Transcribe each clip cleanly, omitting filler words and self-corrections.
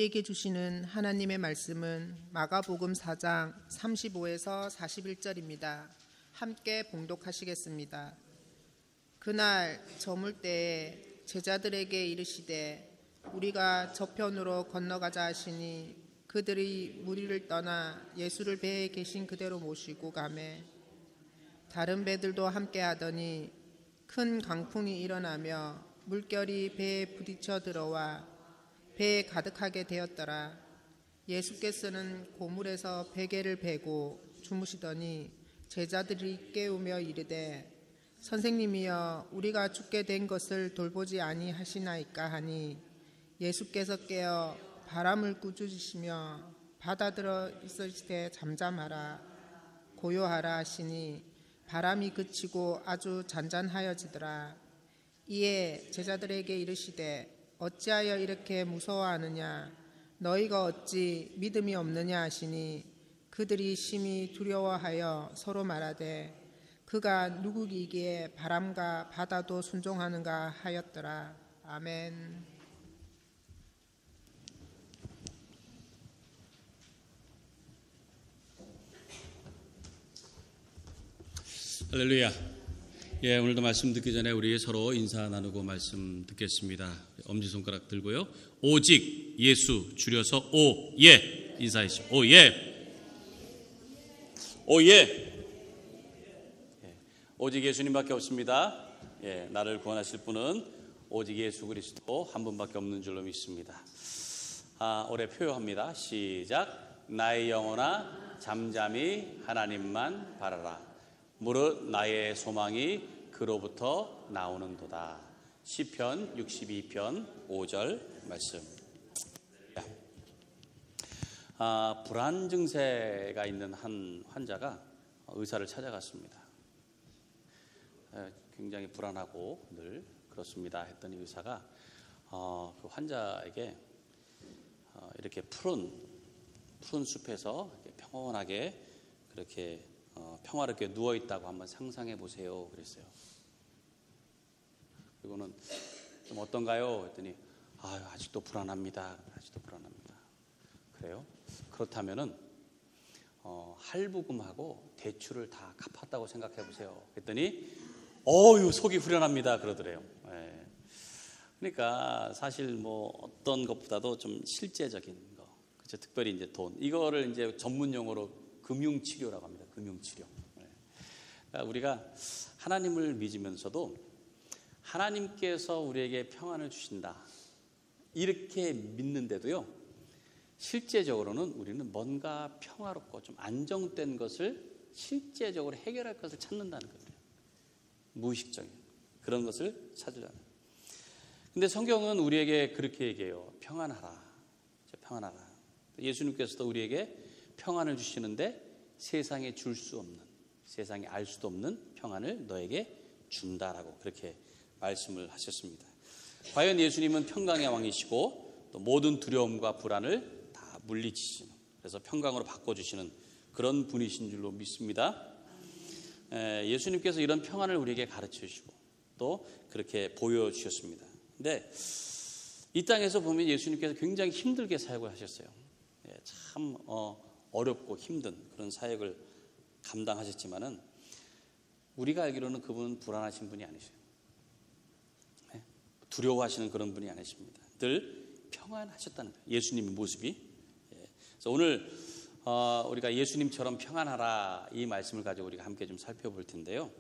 우리에게 주시는 하나님의 말씀은 마가복음 4장 35에서 41절입니다. 함께 봉독하시겠습니다. 그날 저물 때에 제자들에게 이르시되 우리가 저편으로 건너가자 하시니 그들이 무리를 떠나 예수를 배에 계신 그대로 모시고 가매 다른 배들도 함께 하더니 큰 강풍이 일어나며 물결이 배에 부딪혀 들어와 배에 가득하게 되었더라. 예수께서는 고물에서 베개를 베고 주무시더니 제자들이 깨우며 이르되 선생님이여 우리가 죽게 된 것을 돌보지 아니하시나이까 하니 예수께서 깨어 바람을 꾸짖으시며 바다들어 있으시되 잠잠하라 고요하라 하시니 바람이 그치고 아주 잔잔하여지더라. 이에 제자들에게 이르시되 어찌하여 이렇게 무서워하느냐 너희가 어찌 믿음이 없느냐 하시니 그들이 심히 두려워하여 서로 말하되 그가 누구이기에 바람과 바다도 순종하는가 하였더라. 아멘. 할렐루야. 예, 오늘도 말씀 듣기 전에 우리 서로 인사 나누고 말씀 듣겠습니다. 엄지손가락 들고요. 오직 예수 줄여서 오예 인사하시죠. 오예. 오예. 오직 예수님밖에 없습니다. 예, 나를 구원하실 분은 오직 예수 그리스도 한 분밖에 없는 줄로 믿습니다. 올해 표효합니다. 시작. 나의 영혼아 잠잠히 하나님만 바라라. 무릇 나의 소망이 그로부터 나오는도다. 시편 62편 5절 말씀. 불안 증세가 있는 한 환자가 의사를 찾아갔습니다. 굉장히 불안하고 늘 그렇습니다 했더니 의사가 그 환자에게 이렇게 푸른 숲에서 평온하게 그렇게 평화롭게 누워있다고 한번 상상해 보세요 그랬어요. 그리고는 좀 어떤가요? 했더니 아직도 불안합니다. 아직도 불안합니다. 그래요? 그렇다면은 할부금하고 대출을 다 갚았다고 생각해 보세요. 그랬더니 속이 후련합니다 그러더래요. 예. 그러니까 사실 뭐 어떤 것보다도 좀 실제적인 거, 그렇죠? 특별히 이제 돈, 이거를 이제 전문 용어로 금융치료라고 합니다. 금융치료. 그러니까 우리가 하나님을 믿으면서도 하나님께서 우리에게 평안을 주신다 이렇게 믿는데도요, 실제적으로는 우리는 뭔가 평화롭고 좀 안정된 것을 실제적으로 해결할 것을 찾는다는 거예요. 무의식적인 그런 것을 찾으려는. 근데 성경은 우리에게 그렇게 얘기해요. 평안하라. 평안하라. 예수님께서도 우리에게 평안을 주시는데 세상에 줄 수 없는, 세상에 알 수도 없는 평안을 너에게 준다라고 그렇게 말씀을 하셨습니다. 과연 예수님은 평강의 왕이시고 또 모든 두려움과 불안을 다 물리치시는, 그래서 평강으로 바꿔주시는 그런 분이신 줄로 믿습니다. 예수님께서 이런 평안을 우리에게 가르쳐 주시고 또 그렇게 보여주셨습니다. 근데 이 땅에서 보면 예수님께서 굉장히 힘들게 사역을 하셨어요. 참 어렵고 힘든 그런 사역을 감당하셨지만은 우리가 알기로는 그분은 불안하신 분이 아니세요. 두려워하시는 그런 분이 아니십니다. 늘 평안하셨다는 거예요. 예수님의 모습이. 그래서 오늘 우리가 예수님처럼 평안하라 이 말씀을 가지고 우리가 함께 좀 살펴볼 텐데요.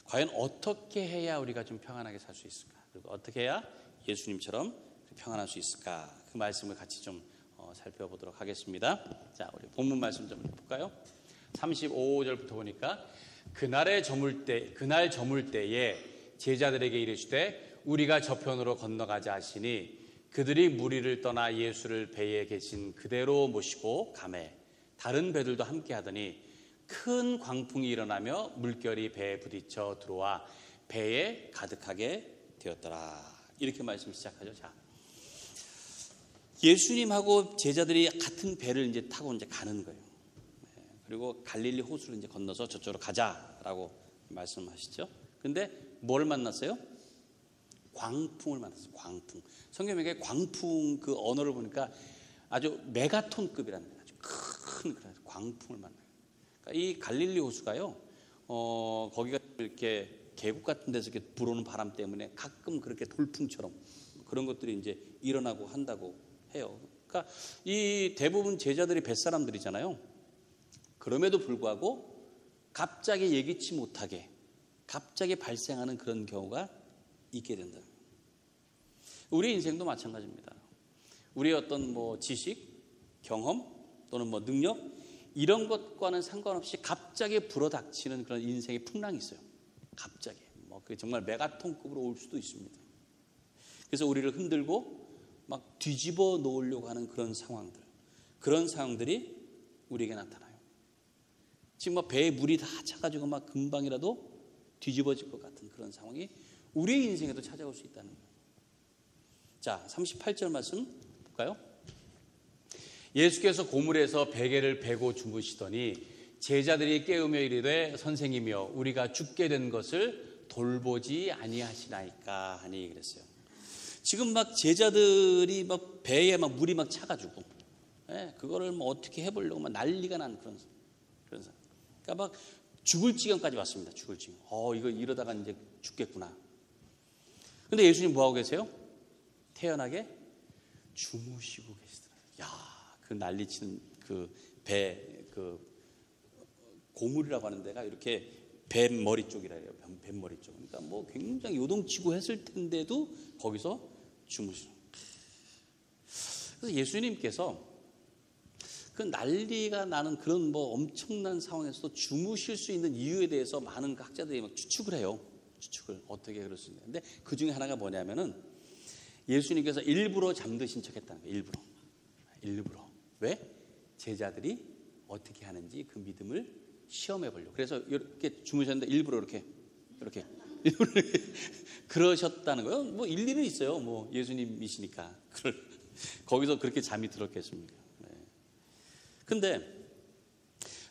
과연 어떻게 해야 우리가 좀 평안하게 살 수 있을까? 그리고 어떻게 해야 예수님처럼 평안할 수 있을까? 그 말씀을 같이 좀 살펴보도록 하겠습니다. 자, 우리 본문 말씀 좀 볼까요? 35절부터 보니까 그날 저물 때에 제자들에게 이르시되 우리가 저편으로 건너가자 하시니 그들이 무리를 떠나 예수를 배에 계신 그대로 모시고 가매 다른 배들도 함께 하더니 큰 광풍이 일어나며 물결이 배에 부딪혀 들어와 배에 가득하게 되었더라. 이렇게 말씀 시작하죠. 자, 예수님하고 제자들이 같은 배를 이제 타고 이제 가는 거예요. 그리고 갈릴리 호수를 이제 건너서 저쪽으로 가자라고 말씀하시죠. 근데 뭘 만났어요? 광풍을 만났어요. 광풍. 성경에 광풍 그 언어를 보니까 아주 메가톤급이라는 아주 큰 그런 광풍을 만나요. 그러니까 이 갈릴리 호수가요, 거기가 이렇게 계곡 같은 데서 이렇게 불어오는 바람 때문에 가끔 그렇게 돌풍처럼 그런 것들이 이제 일어나고 한다고 해요. 그러니까 이 대부분 제자들이 뱃사람들이잖아요. 그럼에도 불구하고 갑자기 예기치 못하게 갑자기 발생하는 그런 경우가 있게 된다. 우리 인생도 마찬가지입니다. 우리의 어떤 뭐 지식, 경험 또는 뭐 능력 이런 것과는 상관없이 갑자기 불어닥치는 그런 인생의 풍랑이 있어요. 갑자기 뭐 그게 정말 메가톤급으로 올 수도 있습니다. 그래서 우리를 흔들고 막 뒤집어 놓으려고 하는 그런 상황들이 우리에게 나타나요. 지금 막 배에 물이 다 차가지고 막 금방이라도 뒤집어질 것 같은 그런 상황이 우리의 인생에도 찾아올 수 있다는 거예요. 자, 38절 말씀 볼까요? 예수께서 고물에서 베개를 베고 주무시더니 제자들이 깨우며 이르되 선생이며 우리가 죽게 된 것을 돌보지 아니하시나이까 하니 그랬어요. 지금 막 제자들이 막 배에 막 물이 막 차가지고, 그거를 뭐 어떻게 해보려고 막 난리가 난 그런 상황. 그러니까 막 죽을 지경까지 왔습니다. 죽을 지경. 이거 이러다가 이제 죽겠구나. 근데 예수님 뭐 하고 계세요? 태연하게 주무시고 계시더라고요. 야, 그 난리치는 그 배, 그 고물이라고 하는 데가 이렇게 뱀머리 쪽이라 해요. 뱀머리 쪽. 그러니까 뭐 굉장히 요동치고 했을 텐데도 거기서 주무시는. 그래서 예수님께서 그 난리가 나는 그런 뭐 엄청난 상황에서도 주무실 수 있는 이유에 대해서 많은 학자들이 막 추측을 해요. 추측을 어떻게 그럴 수 있는데 그 중에 하나가 뭐냐면은 예수님께서 일부러 잠드신 척했다는 거예요. 일부러. 왜? 제자들이 어떻게 하는지 그 믿음을 시험해 보려고. 그래서 이렇게 주무셨는데 일부러 이렇게 그러셨다는 거예요. 뭐 일리는 있어요. 뭐 예수님이시니까 거기서 그렇게 잠이 들었겠습니까? 근데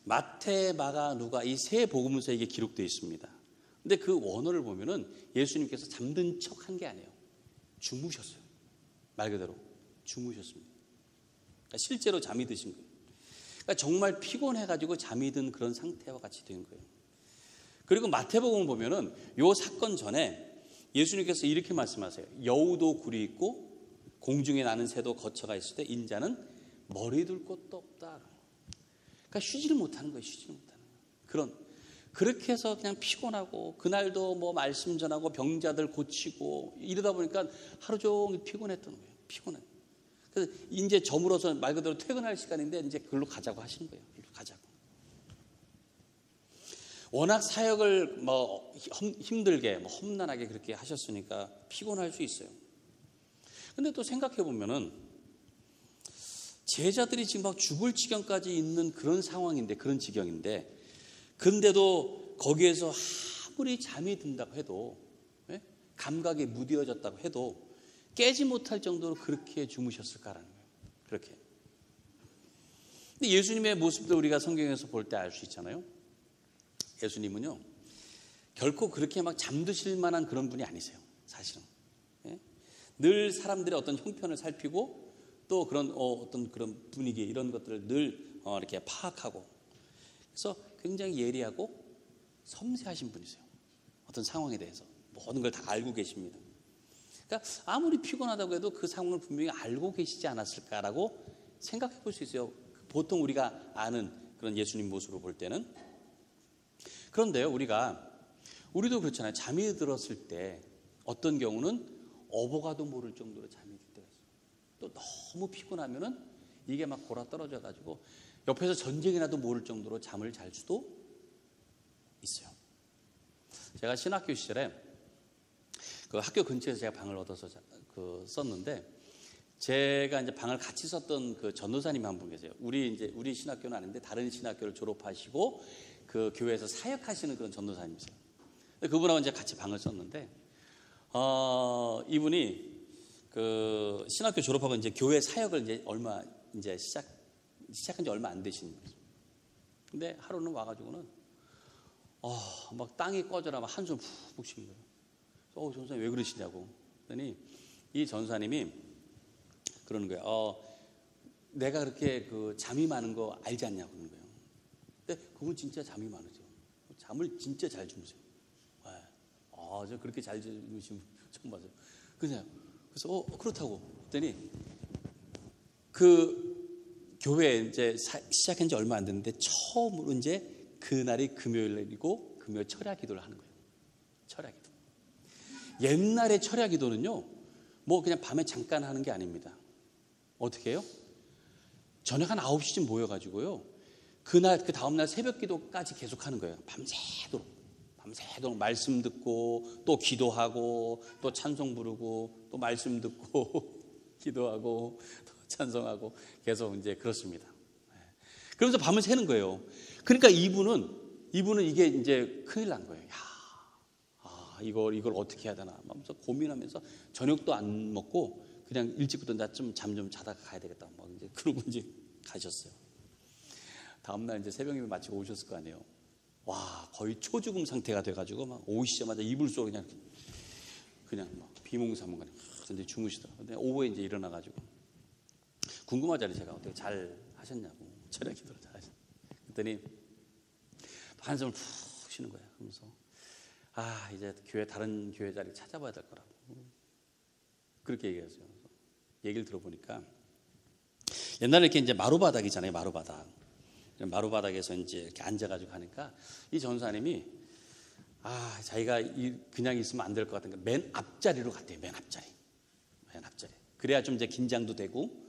마태, 마가, 누가 이 세 복음서에 이게 기록되어 있습니다. 근데 그 원어를 보면은 예수님께서 잠든 척 한 게 아니에요. 주무셨어요. 말 그대로 주무셨습니다. 그러니까 실제로 잠이 드신 거예요. 그러니까 정말 피곤해가지고 잠이 든 그런 상태와 같이 된 거예요. 그리고 마태복음을 보면은 요 사건 전에 예수님께서 이렇게 말씀하세요. 여우도 굴이 있고 공중에 나는 새도 거처가 있을 때 인자는 머리 둘 곳도 없다. 그러니까 쉬지를 못하는 거예요. 그렇게 해서 그냥 피곤하고 그날도 뭐 말씀 전하고 병자들 고치고 이러다 보니까 하루 종일 피곤했던 거예요. 피곤해. 그래서 이제 저물어서 말 그대로 퇴근할 시간인데 이제 그걸로 가자고 하시는 거예요. 그걸로 가자고. 워낙 사역을 뭐 힘들게 뭐 험난하게 그렇게 하셨으니까 피곤할 수 있어요. 근데 또 생각해 보면은 제자들이 지금 막 죽을 지경까지 있는 그런 상황인데, 그런 지경인데, 근데도 거기에서 아무리 잠이 든다고 해도, 감각이 무뎌졌다고 해도 깨지 못할 정도로 그렇게 주무셨을까라는 거예요. 그렇게. 근데 예수님의 모습도 우리가 성경에서 볼 때 알 수 있잖아요. 예수님은요, 결코 그렇게 막 잠드실 만한 그런 분이 아니세요. 사실은. 늘 사람들의 어떤 형편을 살피고 또 그런 어떤 그런 분위기 이런 것들을 늘 이렇게 파악하고, 그래서 굉장히 예리하고 섬세하신 분이세요. 어떤 상황에 대해서 모든 걸 다 알고 계십니다. 그러니까 아무리 피곤하다고 해도 그 상황을 분명히 알고 계시지 않았을까라고 생각해 볼 수 있어요. 보통 우리가 아는 그런 예수님 모습으로 볼 때는. 그런데요, 우리도 그렇잖아요. 잠이 들었을 때 어떤 경우는 어버가도 모를 정도로 잠이 들 때가 있어요. 또 너무 피곤하면은 이게 막 골아 떨어져 가지고 옆에서 전쟁이 나도 모를 정도로 잠을 잘 수도 있어요. 제가 신학교 시절에 그 학교 근처에서 제가 방을 얻어서 썼는데, 제가 이제 방을 같이 썼던 그 전도사님 한 분 계세요. 우리 신학교는 아닌데 다른 신학교를 졸업하시고 그 교회에서 사역하시는 그런 전도사님이세요. 그분하고 이제 같이 방을 썼는데, 이분이 그 신학교 졸업하고 이제 교회 사역을 이제 시작한 지 얼마 안 되신 거예요. 근데 하루는 와가지고는 막 땅이 꺼져라 막 한숨 푹 쉬는 거예요. 전사님 왜 그러시냐고. 그랬더니 이 전사님이 그러는 거예요. 내가 그렇게 잠이 많은 거 알지 않냐고 그러는 거예요. 근데 그분 진짜 잠이 많으죠. 잠을 진짜 잘 주무세요. 네. 저 그렇게 잘 주무시면 처음 봤어요. 그래서 그렇다고 했더니 그 교회 이제 시작한 지 얼마 안 됐는데 처음으로 이제 그날이 금요일이고 금요일 철야 기도를 하는 거예요. 철야 기도. 옛날에 철야 기도는요, 뭐 그냥 밤에 잠깐 하는 게 아닙니다. 어떻게 해요? 저녁 한 9시쯤 모여가지고요, 그날 그 다음날 새벽 기도까지 계속 하는 거예요. 밤새도록 말씀 듣고 또 기도하고 또 찬송 부르고 또 말씀 듣고 기도하고 또 찬송하고 계속 이제 그렇습니다. 그러면서 밤을 새는 거예요. 그러니까 이분은 이게 이제 큰일 난 거예요. 이걸 어떻게 해야 되나 하면서 고민하면서 저녁도 안 먹고 그냥 일찍부터 나 좀 잠 좀 자다가 가야 되겠다. 막 이제 그러고 이제 가셨어요. 다음날 이제 새벽 예배 마치고 오셨을 거 아니에요. 와, 거의 초죽음 상태가 돼가지고 막 오시자마자 이불 속으로 그냥 막 비몽사몽 이제 주무시더라고요. 근데 오후에 이제 일어나가지고 궁금하잖아요. 제가 어떻게 잘 하셨냐고, 철야 기도를 잘 하셨냐고. 그랬더니 한숨을 푹 쉬는 거예요. 그러면서 이제 다른 교회 자리 찾아봐야 될 거라고 그렇게 얘기했어요. 얘기를 들어보니까 옛날에 이렇게 이제 마루바닥이잖아요. 마루바닥에서 이제 이렇게 앉아가지고 하니까 이 전사님이 자기가 그냥 있으면 안 될 것 같으니까 맨 앞자리로 갔대요. 맨 앞자리. 그래야 좀 이제 긴장도 되고,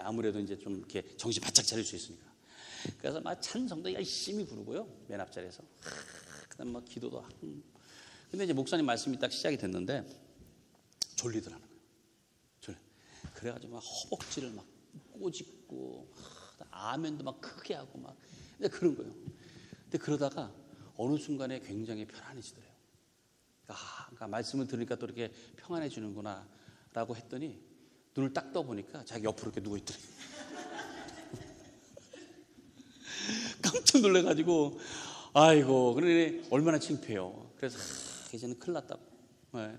아무래도 이제 좀 이렇게 정신 바짝 차릴 수 있으니까. 그래서 막 찬송도 열심히 부르고요. 맨 앞자리에서. 그다음 막 기도도 하고. 근데 이제 목사님 말씀이 딱 시작이 됐는데 졸리더라는 거예요. 그래가지고 막 허벅지를 막 꼬집고 아멘도 막 크게 하고 막 그런 거예요. 근데 그러다가 어느 순간에 굉장히 편안해지더래요. 그러니까 말씀을 들으니까 또 이렇게 평안해지는구나 라고 했더니 눈을 딱 떠보니까 자기 옆으로 이렇게 누워있더래요. 깜짝 놀래가지고 아이고, 그러니 얼마나 창피해요. 그래서 이제는 큰일 났다고. 네.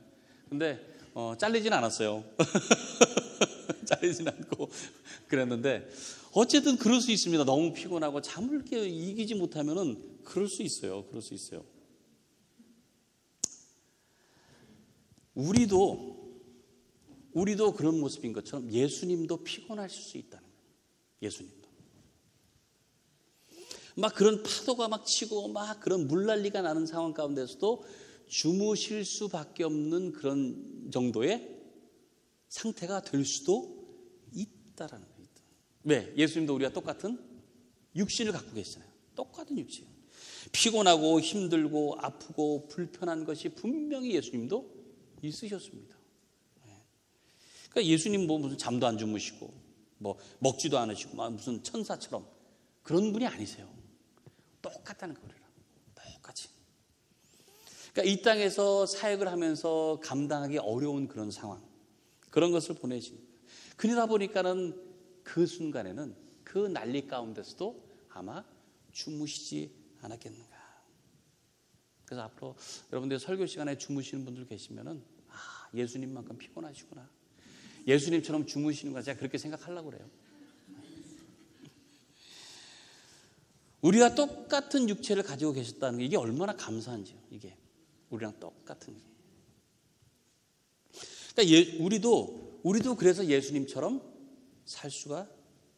근데 잘리진 않았어요. 잘리진 않고 그랬는데 어쨌든 그럴 수 있습니다. 너무 피곤하고 잠을 이렇게 이기지 못하면은 그럴 수 있어요. 우리도 그런 모습인 것처럼 예수님도 피곤하실 수 있다는 거예요. 예수님도. 막 그런 파도가 막 치고 막 그런 물난리가 나는 상황 가운데서도 주무실 수밖에 없는 그런 정도의 상태가 될 수도 있다라는 거예요. 왜? 예수님도 우리가 똑같은 육신을 갖고 계시잖아요. 똑같은 육신. 피곤하고 힘들고 아프고 불편한 것이 분명히 예수님도 있으셨습니다. 그러니까 예수님 뭐 무슨 잠도 안 주무시고 뭐 먹지도 않으시고 막 무슨 천사처럼 그런 분이 아니세요. 똑같다는 거예요. 똑같이. 그러니까 이 땅에서 사역을 하면서 감당하기 어려운 그런 상황, 그런 것을 보내십니다. 그러다 보니까는 그 순간에는 그 난리 가운데서도 아마 주무시지 않았겠는가. 그래서 앞으로 여러분들 설교 시간에 주무시는 분들 계시면은 예수님만큼 피곤하시구나. 예수님처럼 주무시는 거 제가 그렇게 생각하려고 그래요. 우리가 똑같은 육체를 가지고 계셨다는 게 이게 얼마나 감사한지요. 이게 우리랑 똑같은 게. 그러니까 우리도 그래서 예수님처럼 살 수가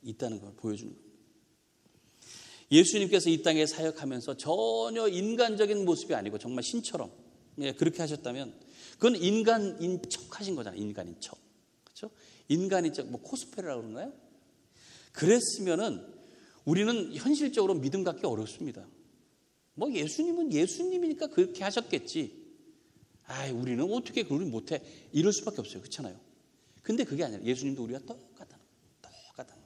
있다는 걸 보여주는 겁니다. 예수님께서 이 땅에 사역하면서 전혀 인간적인 모습이 아니고 정말 신처럼 그렇게 하셨다면 그건 인간인 척 하신 거잖아요. 인간인 척. 그렇죠? 인간인 척, 뭐 코스프레라고 그러나요? 그랬으면은 우리는 현실적으로 믿음 갖기 어렵습니다. 뭐 예수님은 예수님이니까 그렇게 하셨겠지. 우리는 어떻게 그걸 못해? 이럴 수밖에 없어요. 그렇잖아요. 근데 그게 아니라 예수님도 우리가 똑같다는 거예요.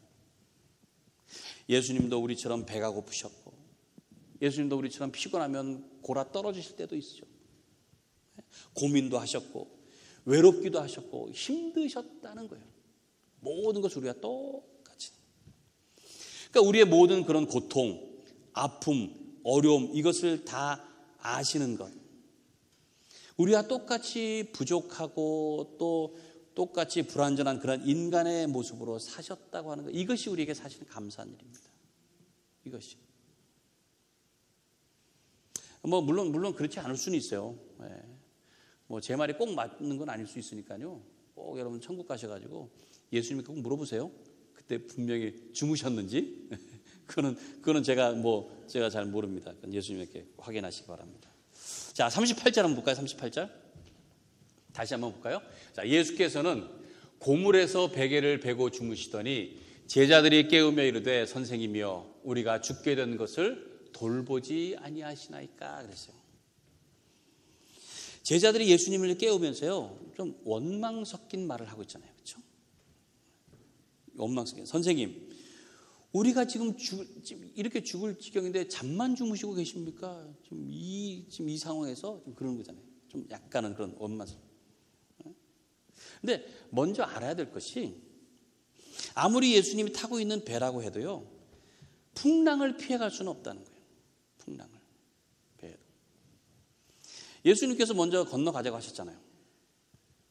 예수님도 우리처럼 배가 고프셨고, 예수님도 우리처럼 피곤하면 골아 떨어지실 때도 있죠. 고민도 하셨고, 외롭기도 하셨고, 힘드셨다는 거예요. 모든 것을 우리가 똑같이. 그러니까 우리의 모든 그런 고통, 아픔, 어려움, 이것을 다 아시는 것. 우리와 똑같이 부족하고 또 똑같이 불완전한 그런 인간의 모습으로 사셨다고 하는 것, 이것이 우리에게 사실은 감사한 일입니다. 이것이. 물론 그렇지 않을 수는 있어요. 제 말이 꼭 맞는 건 아닐 수 있으니까요. 꼭 여러분 천국 가셔가지고 예수님께 꼭 물어보세요. 그때 분명히 주무셨는지. 그거는 제가 잘 모릅니다. 예수님께 확인하시기 바랍니다. 자, 38절 한번 볼까요? 38절. 다시 한번 볼까요? 자, 예수께서는 고물에서 베개를 베고 주무시더니 제자들이 깨우며 이르되 선생님이여 우리가 죽게 된 것을 돌보지 아니하시나이까 그랬어요. 제자들이 예수님을 깨우면서요, 좀 원망 섞인 말을 하고 있잖아요. 그렇죠? 원망 섞인. 선생님, 우리가 지금 이렇게 죽을 지경인데 잠만 주무시고 계십니까? 지금 이 상황에서 좀 그런 거잖아요. 좀 약간은 그런 원망. 근데 먼저 알아야 될 것이, 아무리 예수님이 타고 있는 배라고 해도요, 풍랑을 피해갈 수는 없다는 거예요. 풍랑을. 배로. 예수님께서 먼저 건너가자고 하셨잖아요.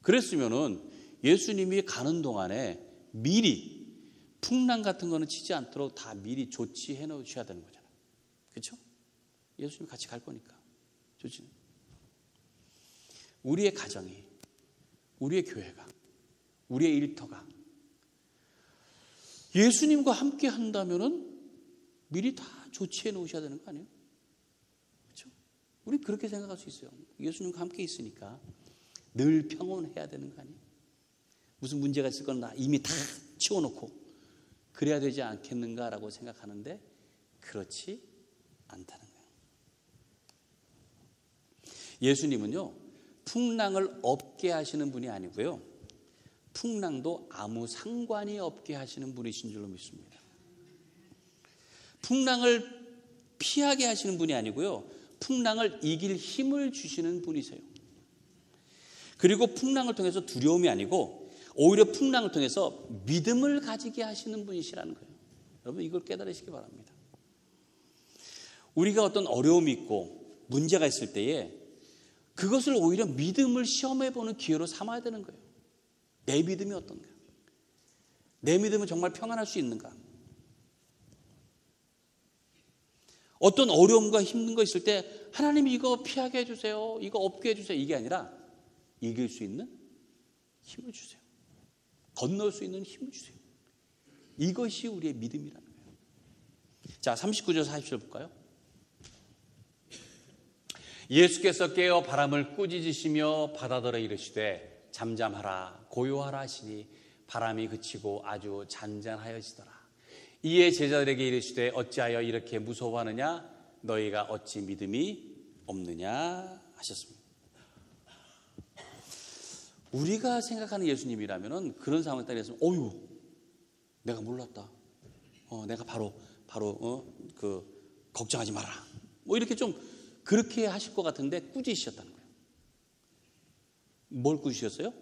그랬으면은 예수님이 가는 동안에 미리 풍랑 같은 거는 치지 않도록 다 미리 조치해 놓으셔야 되는 거잖아요. 그렇죠? 예수님이 같이 갈 거니까. 조치는. 우리의 가정이, 우리의 교회가, 우리의 일터가 예수님과 함께 한다면은 미리 다 조치해 놓으셔야 되는 거 아니에요? 그렇죠? 우리 그렇게 생각할 수 있어요. 예수님과 함께 있으니까 늘 평온해야 되는 거 아니에요? 무슨 문제가 있을 건 나 이미 다 치워놓고 그래야 되지 않겠는가라고 생각하는데 그렇지 않다는 거예요. 예수님은요, 풍랑을 없게 하시는 분이 아니고요, 풍랑도 아무 상관이 없게 하시는 분이신 줄로 믿습니다. 풍랑을 피하게 하시는 분이 아니고요, 풍랑을 이길 힘을 주시는 분이세요. 그리고 풍랑을 통해서 두려움이 아니고 오히려 풍랑을 통해서 믿음을 가지게 하시는 분이시라는 거예요. 여러분, 이걸 깨달으시기 바랍니다. 우리가 어떤 어려움이 있고 문제가 있을 때에 그것을 오히려 믿음을 시험해보는 기회로 삼아야 되는 거예요. 내 믿음이 어떤가? 내 믿음은 정말 평안할 수 있는가? 어떤 어려움과 힘든 거 있을 때 하나님 이거 피하게 해주세요, 이거 없게 해주세요, 이게 아니라 이길 수 있는 힘을 주세요. 건널 수 있는 힘을 주세요. 이것이 우리의 믿음이라는 거예요. 자, 39절 40절 볼까요? 예수께서 깨어 바람을 꾸짖으시며 바다더러 이르시되 잠잠하라 고요하라 하시니 바람이 그치고 아주 잔잔하여지더라. 이에 제자들에게 이르시되 어찌하여 이렇게 무서워하느냐 너희가 어찌 믿음이 없느냐 하셨습니다. 우리가 생각하는 예수님이라면은 그런 상황에 따라서 어휴 내가 몰랐다. 내가 바로 걱정하지 마라. 이렇게 좀 그렇게 하실 것 같은데 꾸짖으셨다는 거예요. 뭘 꾸짖으셨어요?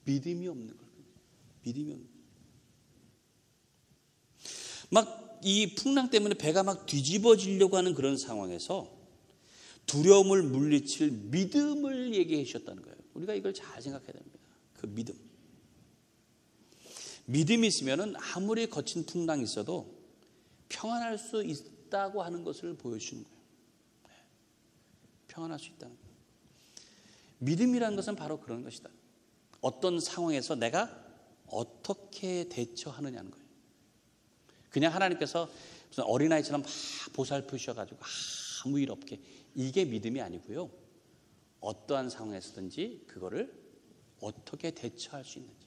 믿음이 없는 걸. 믿음이 없는. 막 이 풍랑 때문에 배가 막 뒤집어지려고 하는 그런 상황에서 두려움을 물리칠 믿음을 얘기해 주셨다는 거예요. 우리가 이걸 잘 생각해야 됩니다. 그 믿음. 믿음이 있으면은 아무리 거친 풍랑이 있어도 평안할 수 있다고 하는 것을 보여주는 거예요. 평안할 수 있다는 거예요. 믿음이라는 것은 바로 그런 것이다. 어떤 상황에서 내가 어떻게 대처하느냐는 거예요. 그냥 하나님께서 무슨 어린아이처럼 막 보살피셔가지고 아무 일 없게, 이게 믿음이 아니고요. 어떠한 상황에서든지 그거를 어떻게 대처할 수 있는지.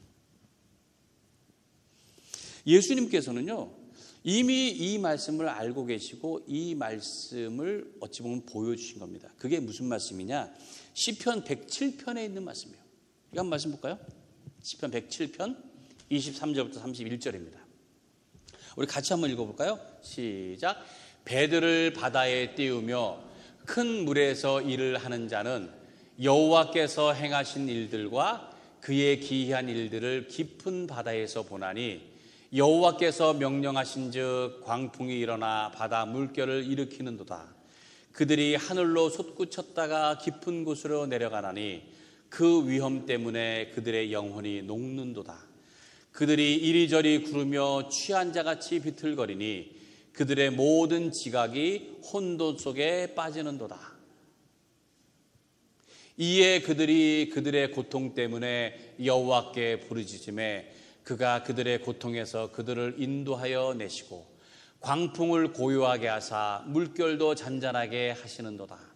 예수님께서는요, 이미 이 말씀을 알고 계시고 이 말씀을 어찌 보면 보여주신 겁니다. 그게 무슨 말씀이냐? 시편 107편에 있는 말씀이에요. 이거 한번 말씀 볼까요? 시편 107편 23절부터 31절입니다. 우리 같이 한번 읽어볼까요? 시작. 배들을 바다에 띄우며 큰 물에서 일을 하는 자는 여호와께서 행하신 일들과 그의 기이한 일들을 깊은 바다에서 보나니 여호와께서 명령하신즉 광풍이 일어나 바다 물결을 일으키는도다. 그들이 하늘로 솟구쳤다가 깊은 곳으로 내려가나니 그 위험 때문에 그들의 영혼이 녹는도다. 그들이 이리저리 구르며 취한 자같이 비틀거리니 그들의 모든 지각이 혼돈 속에 빠지는도다. 이에 그들이 그들의 고통 때문에 여호와께 부르짖음에 그가 그들의 고통에서 그들을 인도하여 내시고 광풍을 고요하게 하사 물결도 잔잔하게 하시는도다.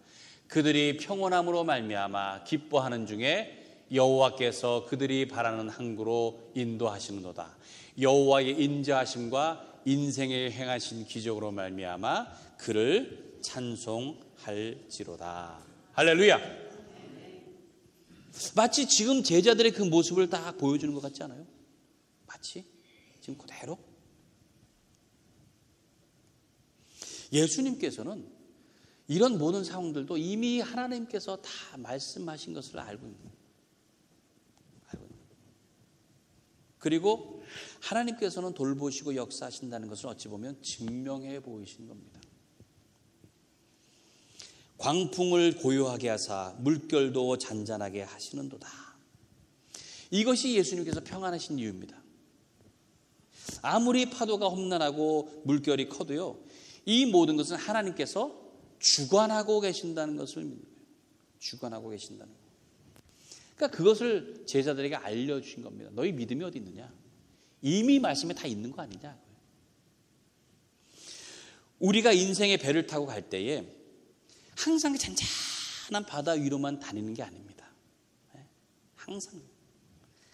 그들이 평온함으로 말미암아 기뻐하는 중에 여호와께서 그들이 바라는 항구로 인도하시는도다. 여호와의 인자하심과 인생에 행하신 기적으로 말미암아 그를 찬송할지로다. 할렐루야. 마치 지금 제자들의 그 모습을 딱 보여주는 것 같지 않아요? 마치 지금 그대로 예수님께서는 이런 모든 상황들도 이미 하나님께서 다 말씀하신 것을 알고 있는 거예요. 그리고 하나님께서는 돌보시고 역사하신다는 것을 어찌 보면 증명해 보이신 겁니다. 광풍을 고요하게 하사 물결도 잔잔하게 하시는도다. 이것이 예수님께서 평안하신 이유입니다. 아무리 파도가 험난하고 물결이 커도요, 이 모든 것은 하나님께서 주관하고 계신다는 것을 믿는 거예요. 주관하고 계신다는 거예요. 그러니까 그것을 제자들에게 알려주신 겁니다. 너희 믿음이 어디 있느냐? 이미 말씀에 다 있는 거 아니냐? 우리가 인생의 배를 타고 갈 때에 항상 잔잔한 바다 위로만 다니는 게 아닙니다. 항상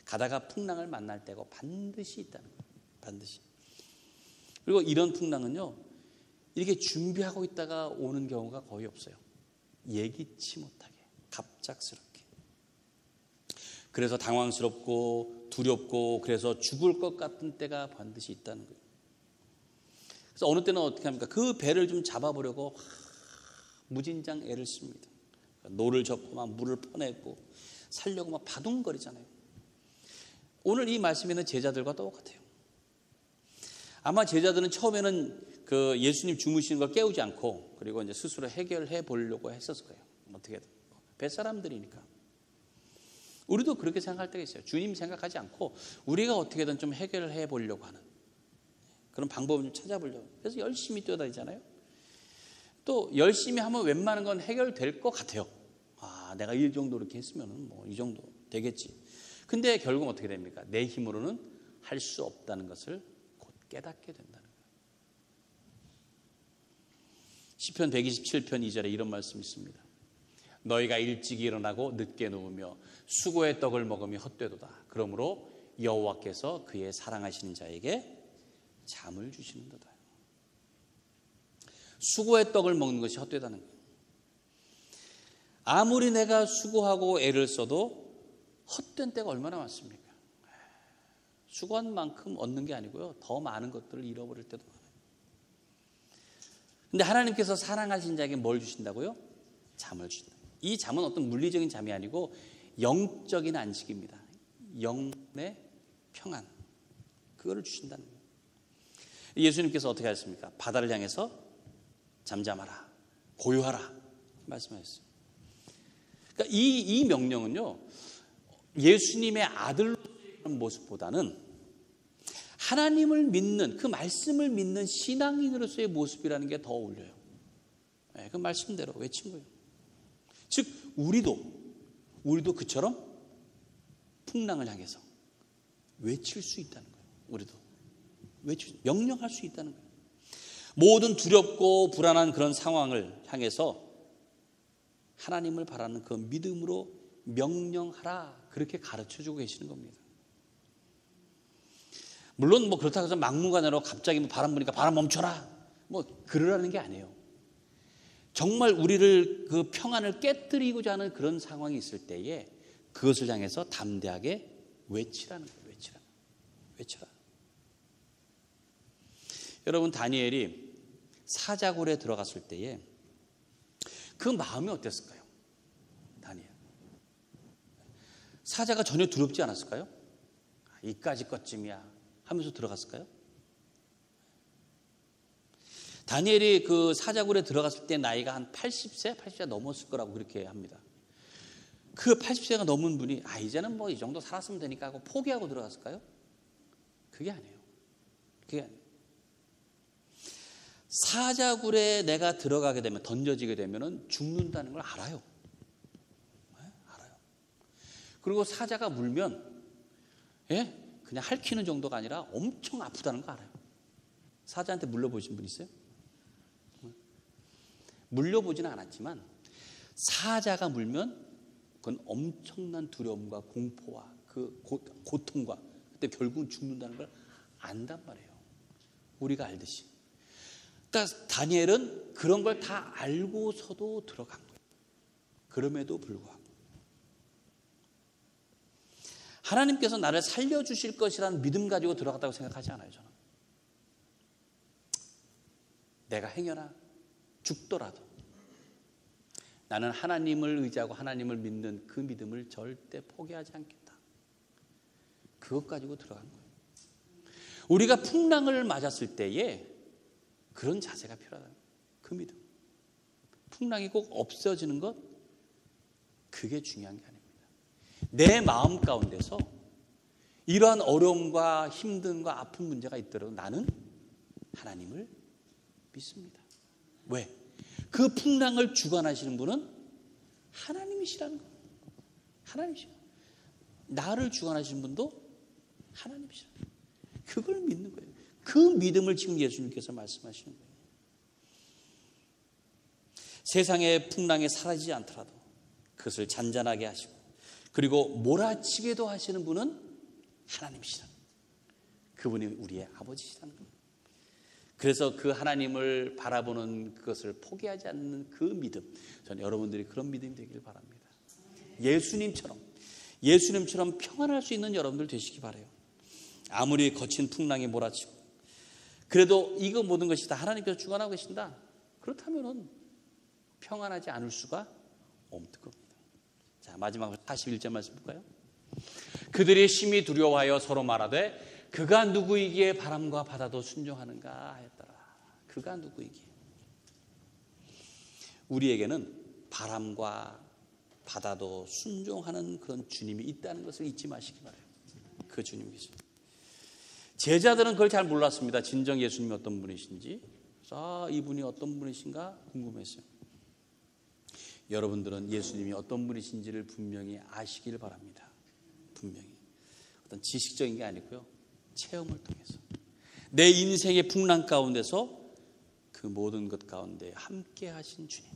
가다가 풍랑을 만날 때가 반드시 있다는 거예요. 반드시. 그리고 이런 풍랑은요, 이렇게 준비하고 있다가 오는 경우가 거의 없어요. 예기치 못하게, 갑작스럽게. 그래서 당황스럽고 두렵고 그래서 죽을 것 같은 때가 반드시 있다는 거예요. 그래서 어느 때는 어떻게 합니까? 그 배를 좀 잡아보려고 무진장 애를 씁니다. 노를 젓고 막 물을 퍼내고 살려고 막 바둥거리잖아요. 오늘 이 말씀에 있는 제자들과 똑같아요. 아마 제자들은 처음에는 그 예수님 주무시는 걸 깨우지 않고 그리고 이제 스스로 해결해 보려고 했었을 거예요. 어떻게든 뱃사람들이니까. 우리도 그렇게 생각할 때가 있어요. 주님 생각하지 않고 우리가 어떻게든 좀 해결을 해 보려고 하는 그런 방법을 좀 찾아보려고. 그래서 열심히 뛰어다니잖아요. 또 열심히 하면 웬만한 건 해결될 것 같아요. 아, 내가 이 정도 이렇게 했으면 뭐 이 정도 되겠지. 근데 결국 어떻게 됩니까? 내 힘으로는 할 수 없다는 것을 곧 깨닫게 된다는 거예요. 시편 127편 2절에 이런 말씀이 있습니다. 너희가 일찍 일어나고 늦게 누우며 수고의 떡을 먹으며 헛되도다. 그러므로 여호와께서 그의 사랑하시는 자에게 잠을 주시는도다. 수고의 떡을 먹는 것이 헛되다는 거예요. 아무리 내가 수고하고 애를 써도 헛된 때가 얼마나 많습니까? 수고한 만큼 얻는 게 아니고요, 더 많은 것들을 잃어버릴 때도 많아요. 근데 하나님께서 사랑하신 자에게 뭘 주신다고요? 잠을 주신다. 이 잠은 어떤 물리적인 잠이 아니고 영적인 안식입니다. 영의 평안, 그거를 주신다는 거예요. 예수님께서 어떻게 하셨습니까? 바다를 향해서 잠잠하라, 고요하라 말씀하셨어요. 그러니까 이 명령은요, 예수님의 아들로서의 모습보다는 하나님을 믿는, 그 말씀을 믿는 신앙인으로서의 모습이라는 게 더 어울려요. 네, 그 말씀대로 외친 거예요. 즉 우리도 그처럼 풍랑을 향해서 외칠 수 있다는 거예요. 우리도 명령할 수 있다는 거예요. 모든 두렵고 불안한 그런 상황을 향해서 하나님을 바라는 그 믿음으로 명령하라, 그렇게 가르쳐주고 계시는 겁니다. 물론 뭐 그렇다고 해서 막무가내로 갑자기 뭐 바람 부니까 바람 멈춰라, 뭐 그러라는 게 아니에요. 정말 우리를 그 평안을 깨뜨리고자 하는 그런 상황이 있을 때에 그것을 향해서 담대하게 외치라는 거예요. 외쳐라. 여러분, 다니엘이 사자굴에 들어갔을 때에 그 마음이 어땠을까요? 다니엘. 사자가 전혀 두렵지 않았을까요? 이까지 것쯤이야 하면서 들어갔을까요? 다니엘이 그 사자굴에 들어갔을 때 나이가 한 80세 넘었을 거라고 그렇게 합니다. 그 80세가 넘은 분이 이제는 뭐 이 정도 살았으면 되니까 하고 포기하고 들어갔을까요? 그게 아니에요. 그게 아니에요. 사자굴에 내가 들어가게 되면, 던져지게 되면 죽는다는 걸 알아요. 네? 알아요. 그리고 사자가 물면 그냥 핥히는 정도가 아니라 엄청 아프다는 거 알아요. 사자한테 물려보신 분 있어요? 물려보지는 않았지만 사자가 물면 그건 엄청난 두려움과 공포와 그 고통과 그때 결국은 죽는다는 걸 안단 말이에요. 우리가 알듯이. 그러니까 다니엘은 그런 걸 다 알고서도 들어간 거예요. 그럼에도 불구하고 하나님께서 나를 살려주실 것이라는 믿음 가지고 들어갔다고 생각하지 않아요. 저는 내가 행여나 죽더라도 나는 하나님을 의지하고 하나님을 믿는 그 믿음을 절대 포기하지 않겠다. 그것 가지고 들어간 거예요. 우리가 풍랑을 맞았을 때에 그런 자세가 필요하다. 그 믿음. 풍랑이 꼭 없어지는 것, 그게 중요한 게 아닙니다. 내 마음 가운데서 이러한 어려움과 힘듦과 아픈 문제가 있더라도 나는 하나님을 믿습니다. 왜? 그 풍랑을 주관하시는 분은 하나님이시라는 거예요. 하나님이시라. 나를 주관하시는 분도 하나님이시라. 그걸 믿는 거예요. 그 믿음을 지금 예수님께서 말씀하시는 거예요. 세상의 풍랑이 사라지지 않더라도 그것을 잔잔하게 하시고 그리고 몰아치게도 하시는 분은 하나님이시라. 그분이 우리의 아버지시라는 거예요. 그래서 그 하나님을 바라보는 그것을 포기하지 않는 그 믿음, 저는 여러분들이 그런 믿음이 되길 바랍니다. 예수님처럼 평안할 수 있는 여러분들 되시기 바라요. 아무리 거친 풍랑이 몰아치고 그래도 이거 모든 것이 다 하나님께서 주관하고 계신다. 그렇다면은 평안하지 않을 수가 없는 겁니다. 자, 마지막으로 41절 말씀 볼까요? 그들이 심히 두려워하여 서로 말하되 그가 누구이기에 바람과 바다도 순종하는가 하였더라. 그가 누구이기에. 우리에게는 바람과 바다도 순종하는 그런 주님이 있다는 것을 잊지 마시기 바라요. 그 주님께서. 제자들은 그걸 잘 몰랐습니다. 진정 예수님이 어떤 분이신지. 이분이 어떤 분이신가 궁금했어요. 여러분들은 예수님이 어떤 분이신지를 분명히 아시길 바랍니다. 분명히. 어떤 지식적인 게 아니고요. 체험을 통해서. 내 인생의 풍랑 가운데서 그 모든 것 가운데 함께 하신 주님.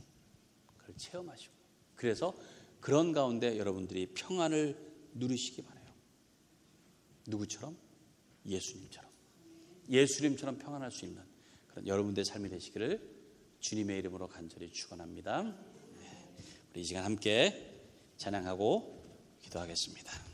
그걸 체험하시고. 그래서 그런 가운데 여러분들이 평안을 누리시기 바라요. 누구처럼? 예수님처럼 평안할 수 있는 그런 여러분들의 삶이 되시기를 주님의 이름으로 간절히 축원합니다. 우리 이 시간 함께 찬양하고 기도하겠습니다.